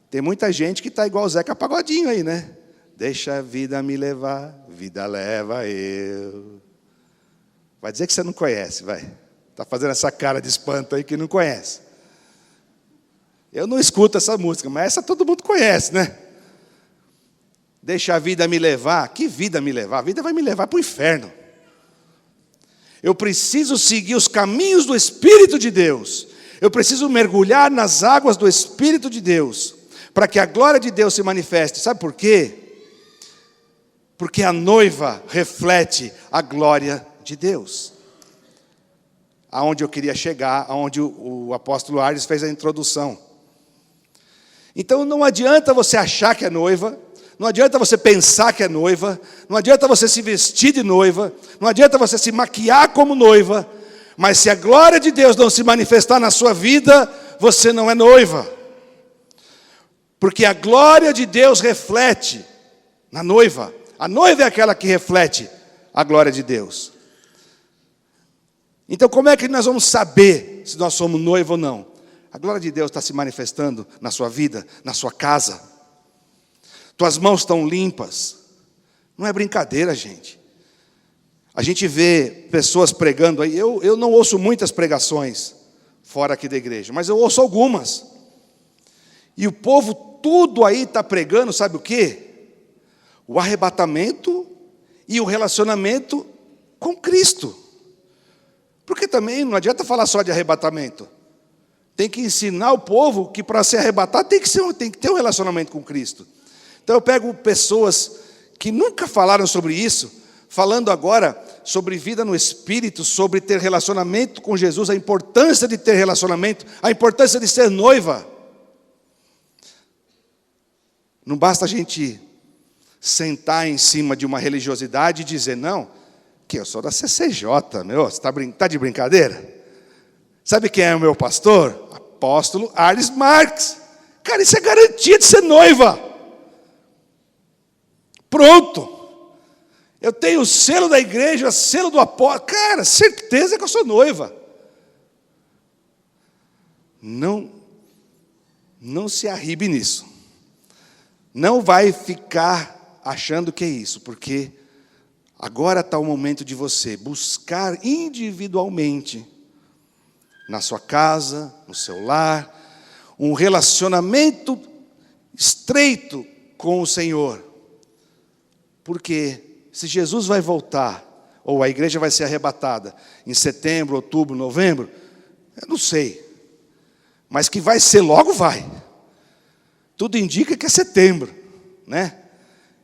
Tem muita gente que está igual o Zeca Pagodinho aí, né? Deixa a vida me levar, vida leva eu. Vai dizer que você não conhece, vai. Está fazendo essa cara de espanto aí que não conhece. Eu não escuto essa música, mas essa todo mundo conhece, né? Deixa a vida me levar. Que vida me levar? A vida vai me levar para o inferno. Eu preciso seguir os caminhos do Espírito de Deus. Eu preciso mergulhar nas águas do Espírito de Deus, para que a glória de Deus se manifeste. Sabe por quê? Porque a noiva reflete a glória de Deus. Aonde eu queria chegar, aonde o apóstolo Arles fez a introdução. Então não adianta você achar que é noiva, não adianta você pensar que é noiva, não adianta você se vestir de noiva, não adianta você se maquiar como noiva, mas se a glória de Deus não se manifestar na sua vida, você não é noiva. Porque a glória de Deus reflete na noiva. A noiva é aquela que reflete a glória de Deus. Então como é que nós vamos saber se nós somos noiva ou não? A glória de Deus está se manifestando na sua vida, na sua casa. Tuas mãos estão limpas. Não é brincadeira, gente. A gente vê pessoas pregando aí. Eu não ouço muitas pregações fora aqui da igreja, mas eu ouço algumas. E o povo tudo aí está pregando, sabe o quê? O arrebatamento e o relacionamento com Cristo. Porque também não adianta falar só de arrebatamento. Tem que ensinar o povo que para se arrebatar tem que ter um relacionamento com Cristo. Então eu pego pessoas que nunca falaram sobre isso, falando agora sobre vida no Espírito, sobre ter relacionamento com Jesus, a importância de ter relacionamento, a importância de ser noiva. Não basta a gente sentar em cima de uma religiosidade e dizer, não, que eu sou da CCJ, meu, você está de brincadeira? Sabe quem é o meu pastor? Apóstolo Arles Marques. Cara, isso é garantia de ser noiva. Pronto. Eu tenho o selo da igreja, selo do apóstolo. Cara, certeza que eu sou noiva. Não se arribe nisso. Não vai ficar achando que é isso, porque agora está o momento de você buscar individualmente, na sua casa, no seu lar, um relacionamento estreito com o Senhor. Porque se Jesus vai voltar, ou a igreja vai ser arrebatada em setembro, outubro, novembro, eu não sei. Mas que vai ser logo, vai. Tudo indica que é setembro, né?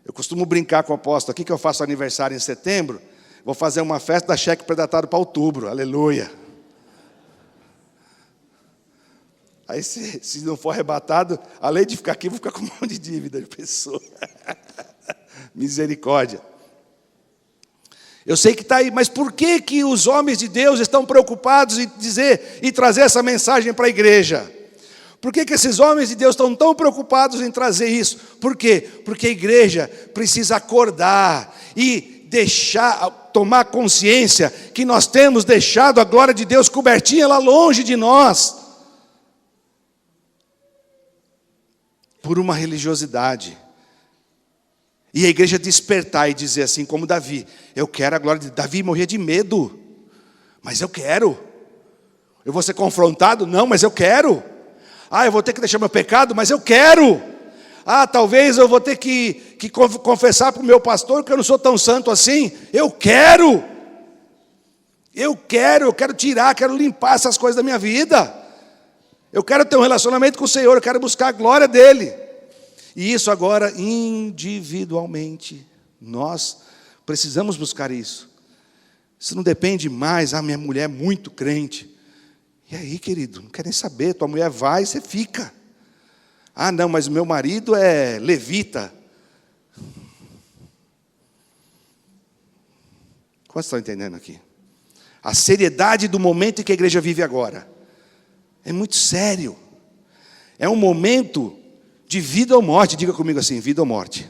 Eu costumo brincar com o apóstolo aqui, que eu faço aniversário em setembro, vou fazer uma festa da cheque predatado para outubro, aleluia. Aí se não for arrebatado, além de ficar aqui, vou ficar com um monte de dívida de pessoa. Misericórdia. Eu sei que está aí, mas por que que os homens de Deus estão preocupados em dizer e trazer essa mensagem para a igreja? Por que que esses homens de Deus estão tão preocupados em trazer isso? Por quê? Porque a igreja precisa acordar e tomar consciência que nós temos deixado a glória de Deus cobertinha lá longe de nós, por uma religiosidade. E a igreja despertar e dizer assim, como Davi, eu quero a glória de Deus. Davi morria de medo, mas eu quero. Eu vou ser confrontado? Não, mas eu quero. Eu vou ter que deixar meu pecado, mas eu quero. Talvez eu vou ter que confessar para o meu pastor que eu não sou tão santo assim. Eu quero tirar, quero limpar essas coisas da minha vida. Eu quero ter um relacionamento com o Senhor, eu quero buscar a glória dEle. E isso agora, individualmente, nós precisamos buscar isso. Isso não depende mais, minha mulher é muito crente. E aí, querido, não quer nem saber, tua mulher vai, você fica. Não, mas o meu marido é levita. Quantos estão entendendo aqui? A seriedade do momento em que a igreja vive agora é muito sério. É um momento de vida ou morte. Diga comigo assim, vida ou morte.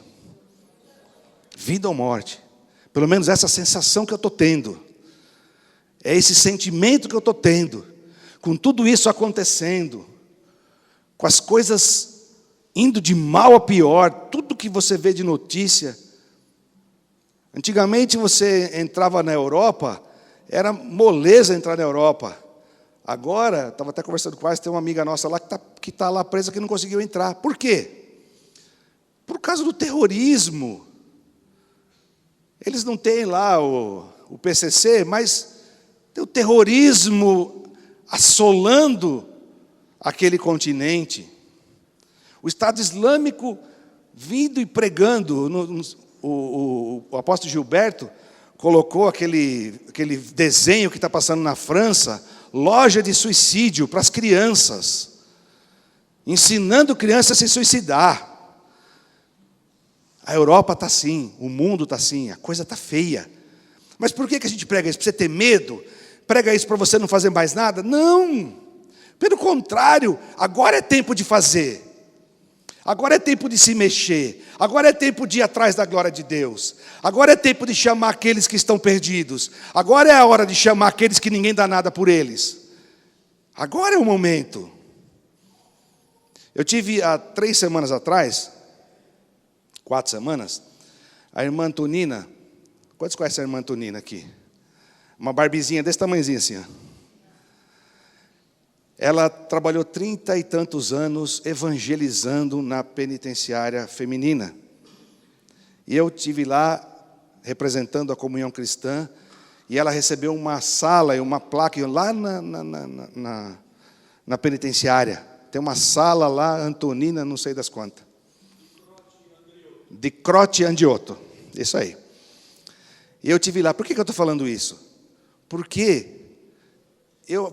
Vida ou morte. Pelo menos essa sensação que eu estou tendo. É esse sentimento que eu estou tendo. Com tudo isso acontecendo. Com as coisas indo de mal a pior. Tudo que você vê de notícia. Antigamente você entrava na Europa, era moleza entrar na Europa. Agora, estava até conversando com ela, tem uma amiga nossa lá que está lá presa que não conseguiu entrar. Por quê? Por causa do terrorismo. Eles não têm lá o PCC, mas tem o terrorismo assolando aquele continente. O Estado Islâmico vindo e pregando. O apóstolo Gilberto colocou aquele desenho que está passando na França, loja de suicídio para as crianças, ensinando crianças a se suicidar. A Europa está assim, o mundo está assim, a coisa está feia. Mas por que a gente prega isso? Para você ter medo? Prega isso para você não fazer mais nada? Não! Pelo contrário, agora é tempo de fazer. Agora é tempo de se mexer. Agora é tempo de ir atrás da glória de Deus. Agora é tempo de chamar aqueles que estão perdidos. Agora é a hora de chamar aqueles que ninguém dá nada por eles. Agora é o momento. Eu tive há 3 semanas atrás, 4 semanas, a irmã Antonina. Quantos conhecem a irmã Antonina aqui? Uma barbizinha desse tamanhozinho assim, ó. Ela trabalhou 30 e tantos anos evangelizando na penitenciária feminina. E eu estive lá representando a comunhão cristã, e ela recebeu uma sala e uma placa lá na penitenciária. Tem uma sala lá, Antonina, não sei das quantas. De Croce Andioto. Isso aí. E eu estive lá. Por que eu estou falando isso? Porque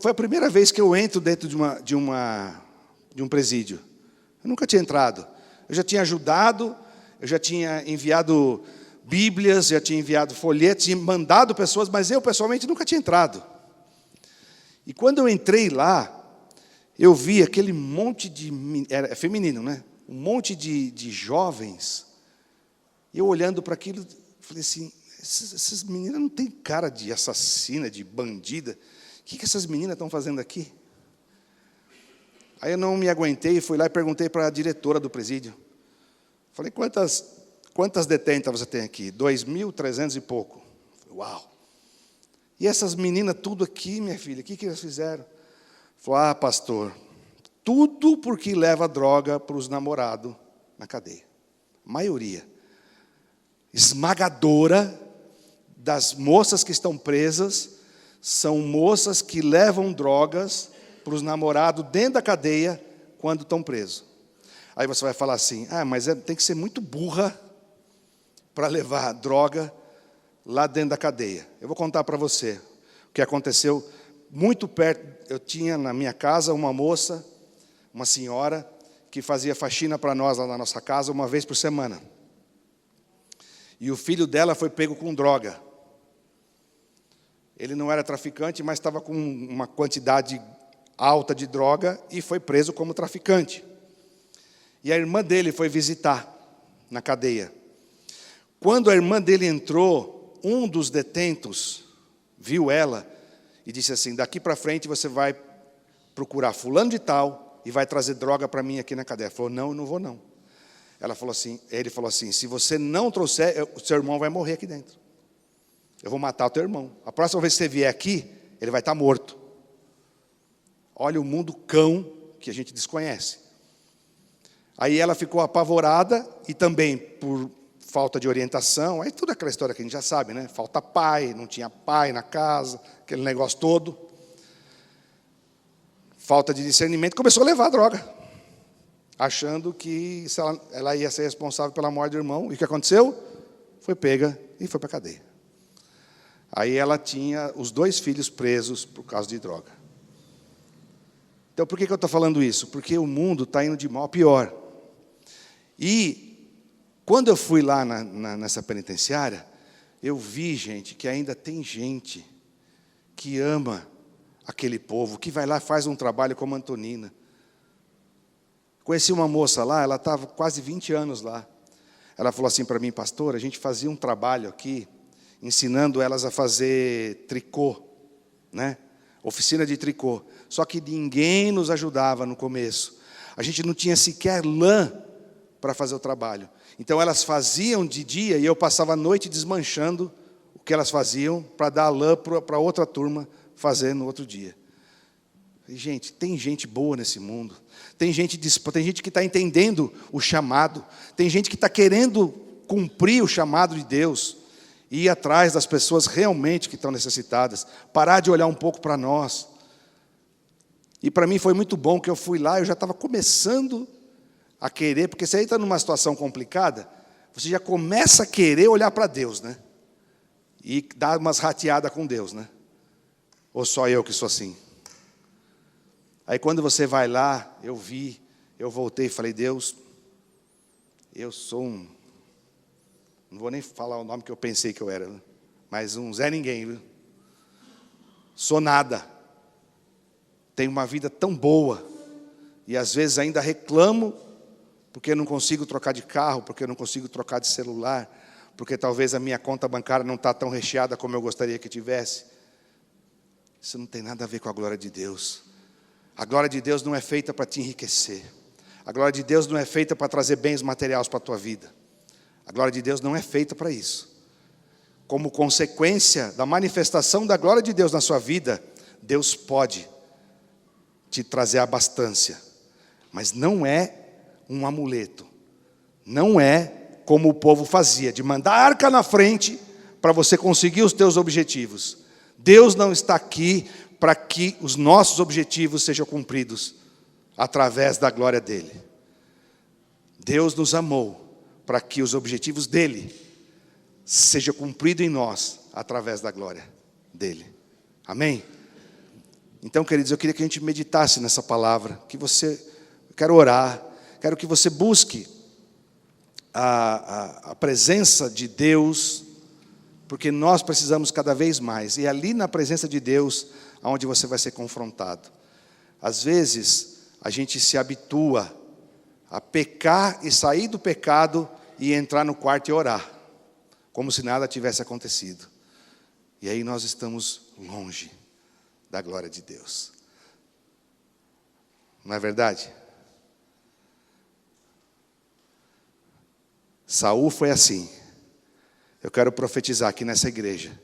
foi a primeira vez que eu entro dentro de um presídio. Eu nunca tinha entrado. Eu já tinha ajudado, eu já tinha enviado bíblias, já tinha enviado folhetos, tinha mandado pessoas, mas eu pessoalmente nunca tinha entrado. E quando eu entrei lá, eu vi aquele monte de... É feminino, né? Um monte de jovens. E eu olhando para aquilo, falei assim, essas meninas não têm cara de assassina, de bandida. O que essas meninas estão fazendo aqui? Aí eu não me aguentei, fui lá e perguntei para a diretora do presídio. Falei, quantas detentas você tem aqui? 2.300 e pouco. Falei, uau! E essas meninas tudo aqui, minha filha, o que elas fizeram? Falei, pastor, tudo porque leva droga para os namorados na cadeia. A maioria. Esmagadora das moças que estão presas são moças que levam drogas para os namorados dentro da cadeia quando estão presos. Aí você vai falar assim, mas tem que ser muito burra para levar droga lá dentro da cadeia. Eu vou contar para você o que aconteceu muito perto. Eu tinha na minha casa uma moça, uma senhora, que fazia faxina para nós lá na nossa casa uma vez por semana. E o filho dela foi pego com droga. Ele não era traficante, mas estava com uma quantidade alta de droga e foi preso como traficante. E a irmã dele foi visitar na cadeia. Quando a irmã dele entrou, um dos detentos viu ela e disse assim: daqui para frente você vai procurar fulano de tal e vai trazer droga para mim aqui na cadeia. Ela falou: não, eu não vou não. Ele falou assim: se você não trouxer, o seu irmão vai morrer aqui dentro. Eu vou matar o teu irmão. A próxima vez que você vier aqui, ele vai estar morto. Olha o mundo cão que a gente desconhece. Aí ela ficou apavorada e também por falta de orientação, aí toda aquela história que a gente já sabe, né? Falta pai, não tinha pai na casa, aquele negócio todo. Falta de discernimento, começou a levar a droga, achando que ela ia ser responsável pela morte do irmão. E o que aconteceu? Foi pega e foi para a cadeia. Aí ela tinha os 2 filhos presos por causa de droga. Então, por que eu estou falando isso? Porque o mundo está indo de mal a pior. E, quando eu fui lá nessa penitenciária, eu vi, gente, que ainda tem gente que ama aquele povo, que vai lá e faz um trabalho como a Antonina. Conheci uma moça lá, ela estava quase 20 anos lá. Ela falou assim para mim: pastor, a gente fazia um trabalho aqui, ensinando elas a fazer tricô, né? Oficina de tricô. Só que ninguém nos ajudava no começo. A gente não tinha sequer lã para fazer o trabalho. Então elas faziam de dia e eu passava a noite desmanchando o que elas faziam para dar lã para outra turma fazer no outro dia. E, gente, tem gente boa nesse mundo. Tem gente que está entendendo o chamado. Tem gente que está querendo cumprir o chamado de Deus. E ir atrás das pessoas realmente que estão necessitadas. Parar de olhar um pouco para nós. E para mim foi muito bom que eu fui lá, eu já estava começando a querer, porque você entra numa situação complicada, você já começa a querer olhar para Deus, né? E dar umas rateadas com Deus, né? Ou só eu que sou assim? Aí quando você vai lá, eu voltei e falei: Deus, eu sou não vou nem falar o nome que eu pensei que eu era, mas um Zé Ninguém, viu? Sou nada. Tenho uma vida tão boa, e às vezes ainda reclamo, porque não consigo trocar de carro, porque não consigo trocar de celular, porque talvez a minha conta bancária não está tão recheada como eu gostaria que tivesse. Isso não tem nada a ver com a glória de Deus. A glória de Deus não é feita para te enriquecer. A glória de Deus não é feita para trazer bens materiais para a tua vida. A glória de Deus não é feita para isso. Como consequência da manifestação da glória de Deus na sua vida, Deus pode te trazer abastança. Mas não é um amuleto. Não é como o povo fazia, de mandar a arca na frente para você conseguir os teus objetivos. Deus não está aqui para que os nossos objetivos sejam cumpridos através da glória dele. Deus nos amou para que os objetivos dele sejam cumpridos em nós através da glória dele. Amém? Então, queridos, eu queria que a gente meditasse nessa palavra, eu quero orar, quero que você busque a presença de Deus, porque nós precisamos cada vez mais, e ali na presença de Deus, onde você vai ser confrontado. Às vezes, a gente se habitua a pecar e sair do pecado e entrar no quarto e orar, como se nada tivesse acontecido. E aí nós estamos longe da glória de Deus. Não é verdade? Saul foi assim. Eu quero profetizar aqui nessa igreja.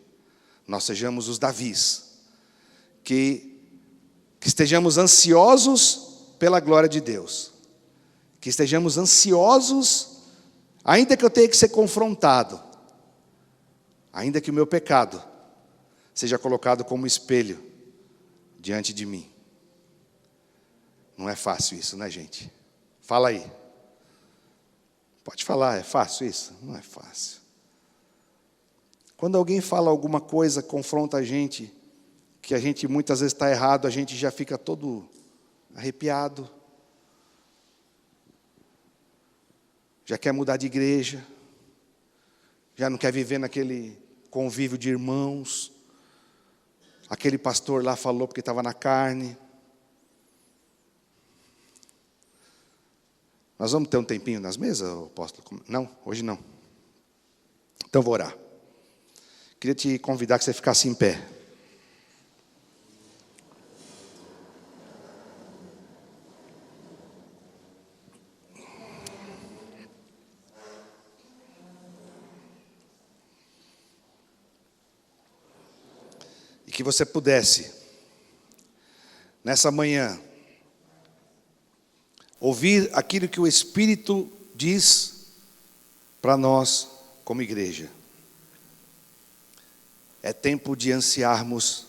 Nós sejamos os Davis. Que estejamos ansiosos pela glória de Deus. Que estejamos ansiosos, ainda que eu tenha que ser confrontado. Ainda que o meu pecado seja colocado como espelho diante de mim. Não é fácil isso, né, gente? Fala aí. Pode falar, é fácil isso? Não é fácil. Quando alguém fala alguma coisa, confronta a gente, que a gente muitas vezes está errado, a gente já fica todo arrepiado. Já quer mudar de igreja. Já não quer viver naquele convívio de irmãos. Aquele pastor lá falou porque estava na carne. Nós vamos ter um tempinho nas mesas, apóstolo? Não, hoje não. Então vou orar. Queria te convidar que você ficasse em pé. E que você pudesse, nessa manhã, ouvir aquilo que o Espírito diz para nós como igreja. É tempo de ansiarmos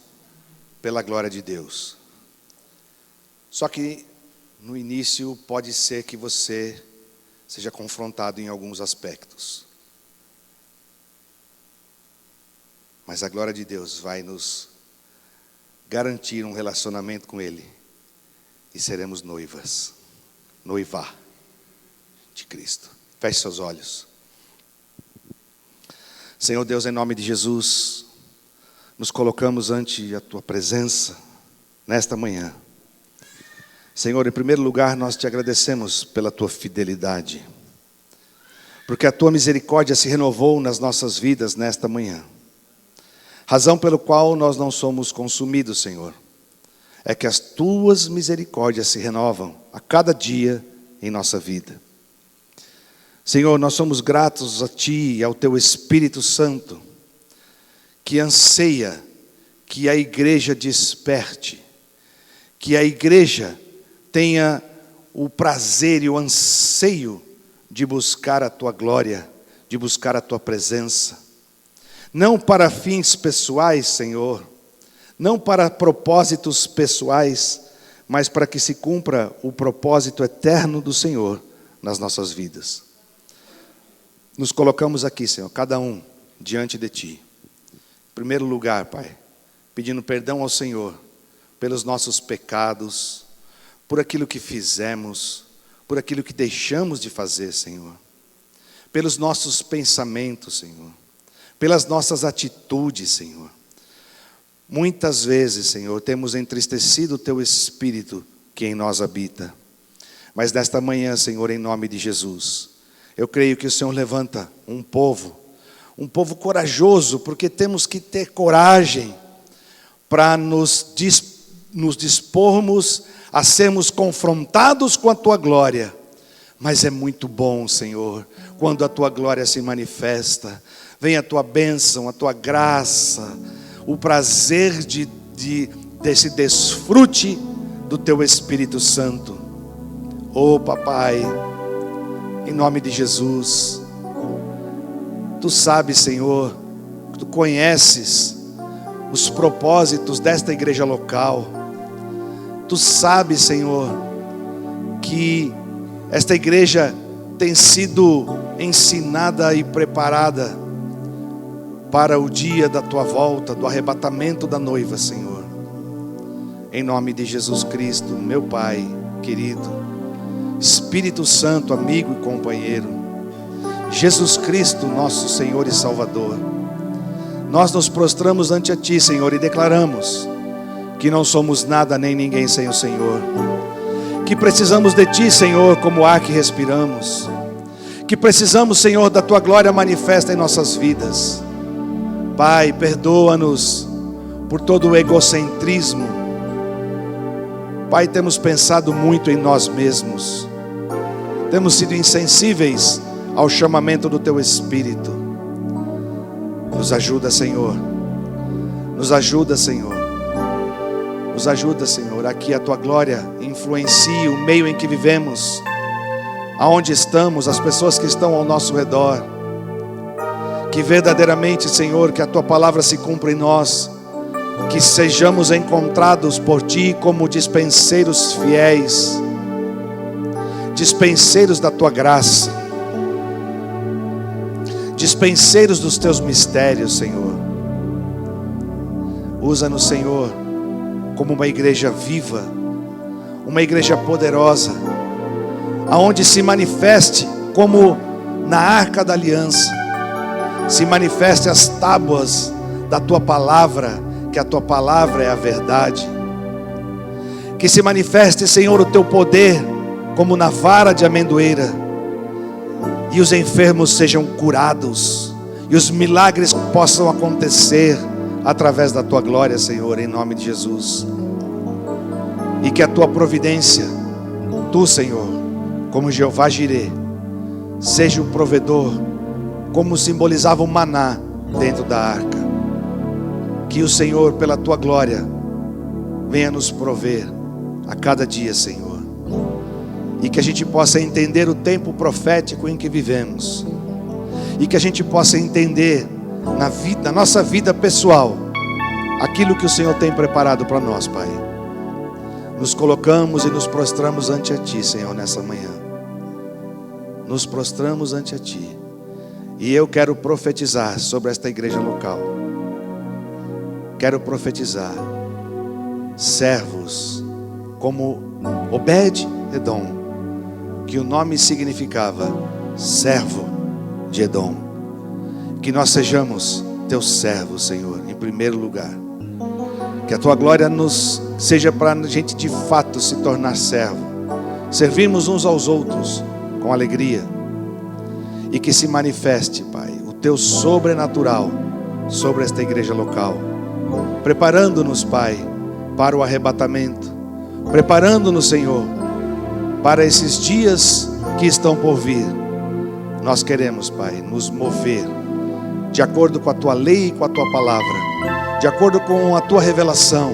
pela glória de Deus. Só que no início pode ser que você seja confrontado em alguns aspectos. Mas a glória de Deus vai nos garantir um relacionamento com Ele. E seremos noivas. Noivar de Cristo. Feche seus olhos. Senhor Deus, em nome de Jesus, nos colocamos ante a Tua presença nesta manhã. Senhor, em primeiro lugar, nós te agradecemos pela Tua fidelidade, porque a Tua misericórdia se renovou nas nossas vidas nesta manhã. Razão pelo qual nós não somos consumidos, Senhor, é que as Tuas misericórdias se renovam a cada dia em nossa vida. Senhor, nós somos gratos a Ti e ao Teu Espírito Santo, que anseia que a igreja desperte, que a igreja tenha o prazer e o anseio de buscar a Tua glória, de buscar a Tua presença. Não para fins pessoais, Senhor, não para propósitos pessoais, mas para que se cumpra o propósito eterno do Senhor nas nossas vidas. Nos colocamos aqui, Senhor, cada um diante de Ti. Em primeiro lugar, Pai, pedindo perdão ao Senhor pelos nossos pecados, por aquilo que fizemos, por aquilo que deixamos de fazer, Senhor, pelos nossos pensamentos, Senhor, pelas nossas atitudes, Senhor. Muitas vezes, Senhor, temos entristecido o Teu Espírito que em nós habita. Mas nesta manhã, Senhor, em nome de Jesus, eu creio que o Senhor levanta um povo corajoso, porque temos que ter coragem para nos dispormos a sermos confrontados com a Tua glória. Mas é muito bom, Senhor, quando a Tua glória se manifesta. Vem a Tua bênção, a Tua graça, o prazer desse desfrute do Teu Espírito Santo. Oh, Papai, em nome de Jesus, Tu sabes, Senhor, Tu conheces os propósitos desta igreja local. Tu sabes, Senhor, que esta igreja tem sido ensinada e preparada para o dia da Tua volta, do arrebatamento da noiva, Senhor. Em nome de Jesus Cristo, meu Pai querido, Espírito Santo, amigo e companheiro, Jesus Cristo, nosso Senhor e Salvador, nós nos prostramos ante a Ti, Senhor, e declaramos que não somos nada nem ninguém sem o Senhor, que precisamos de Ti, Senhor, como o ar que respiramos, que precisamos, Senhor, da Tua glória manifesta em nossas vidas. Pai, perdoa-nos por todo o egocentrismo. Pai, temos pensado muito em nós mesmos, temos sido insensíveis ao chamamento do Teu Espírito. Nos ajuda, Senhor, nos ajuda, Senhor, nos ajuda, Senhor, a que a Tua glória influencie o meio em que vivemos, aonde estamos, as pessoas que estão ao nosso redor. Que verdadeiramente, Senhor, que a Tua palavra se cumpra em nós, que sejamos encontrados por Ti como dispenseiros fiéis, dispenseiros da Tua graça, dispenseiros dos Teus mistérios, Senhor. Usa-nos, Senhor, como uma igreja viva, uma igreja poderosa, aonde se manifeste como na Arca da Aliança, se manifeste as tábuas da Tua palavra, que que a tua palavra é a verdade. Que se manifeste, Senhor, o teu poder como na vara de amendoeira, e os enfermos sejam curados, e os milagres possam acontecer através da tua glória, Senhor, em nome de Jesus. E que a tua providência, tu, Senhor, como Jeová Jirê, seja o provedor, como simbolizava o maná dentro da arca. Que o Senhor, pela tua glória, venha nos prover a cada dia, Senhor. E que a gente possa entender o tempo profético em que vivemos. E que a gente possa entender na nossa vida pessoal aquilo que o Senhor tem preparado para nós, Pai. Nos colocamos e nos prostramos ante a Ti, Senhor, nessa manhã. Nos prostramos ante a Ti. E eu quero profetizar sobre esta igreja local. Quero profetizar servos como Obed-Edom, que o nome significava servo de Edom. Que nós sejamos teus servos, Senhor, em primeiro lugar. Que a tua glória nos seja para a gente de fato se tornar servo, servirmos uns aos outros com alegria, e que se manifeste, Pai, o teu sobrenatural sobre esta igreja local, preparando-nos, Pai, para o arrebatamento, preparando-nos, Senhor, para esses dias que estão por vir. Nós queremos, Pai, nos mover de acordo com a tua lei e com a tua palavra, de acordo com a tua revelação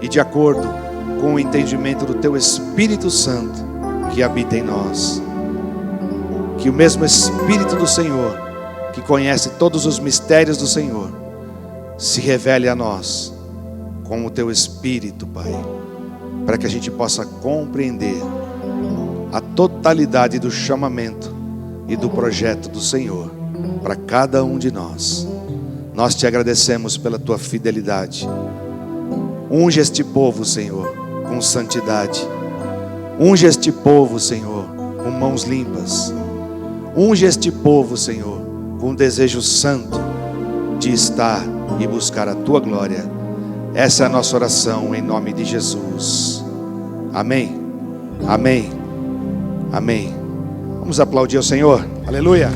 e de acordo com o entendimento do teu Espírito Santo que habita em nós. Que o mesmo Espírito do Senhor, que conhece todos os mistérios do Senhor, se revele a nós com o teu Espírito, Pai, para que a gente possa compreender a totalidade do chamamento e do projeto do Senhor para cada um de nós. Nós te agradecemos pela tua fidelidade. Unge este povo, Senhor, com santidade. Unge este povo, Senhor, com mãos limpas. Unge este povo, Senhor, com um desejo santo de estar e buscar a tua glória. Essa é a nossa oração em nome de Jesus. Amém. Amém. Amém. Vamos aplaudir ao Senhor. Aleluia.